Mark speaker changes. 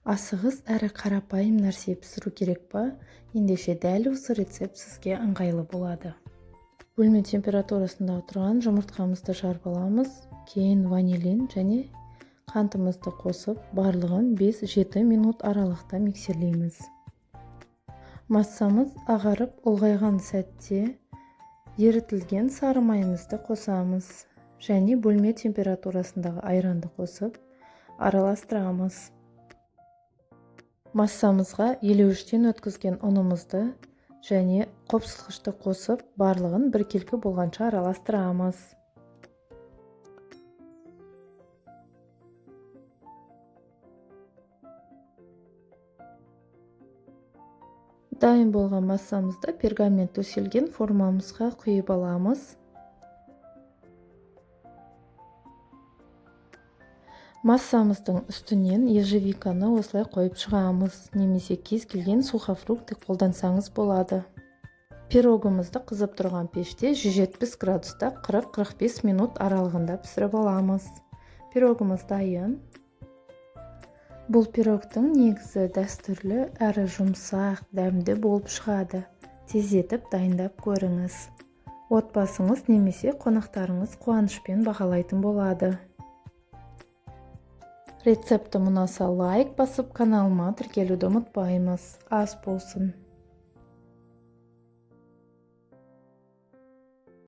Speaker 1: Асығыс әрі қарапайым нәрсе пісіру керек па? Ендеше дәл осы рецепт сізге ыңғайлы болады. Бөлме температурасында тұрған жұмыртқамызды жарып аламыз, кейін ванилин және қантымызды қосып, барлығын 5-7 минут аралықта миксерлейміз. Массамыз ағарып ұлғайған сәтте ерітілген сары майымызды қосамыз және бөлме температурасындағы айранды қосып араластырамыз. Массамызға елеуіштен өткізген ұнымызды және қопсытқышты қосып, барлығын біркелкі болғанша араластырамыз. Дайын болған массамызды пергамент төселген формамызға құйып аламыз. Массамыздың үстінен ежевиканы осылай қойып шығамыз, немесе кез келген сухофрукты қолдансаңыз болады. Пирогымызды қызып тұрған пеште 170 градуста 40-45 минут аралығында пісіріп аламыз. Пирогымыз дайын. Бұл пирогтың негізі дәстүрлі әрі жұмсақ, дәмді болып шығады. Тездетіп дайындап көріңіз. Отбасыңыз немесе қонақтарыңыз қуанышпен бағалайтын болады. Рецепті ұнаса лайк басып, каналыма тіркелуді ұмытпаймыз. Ас болсын!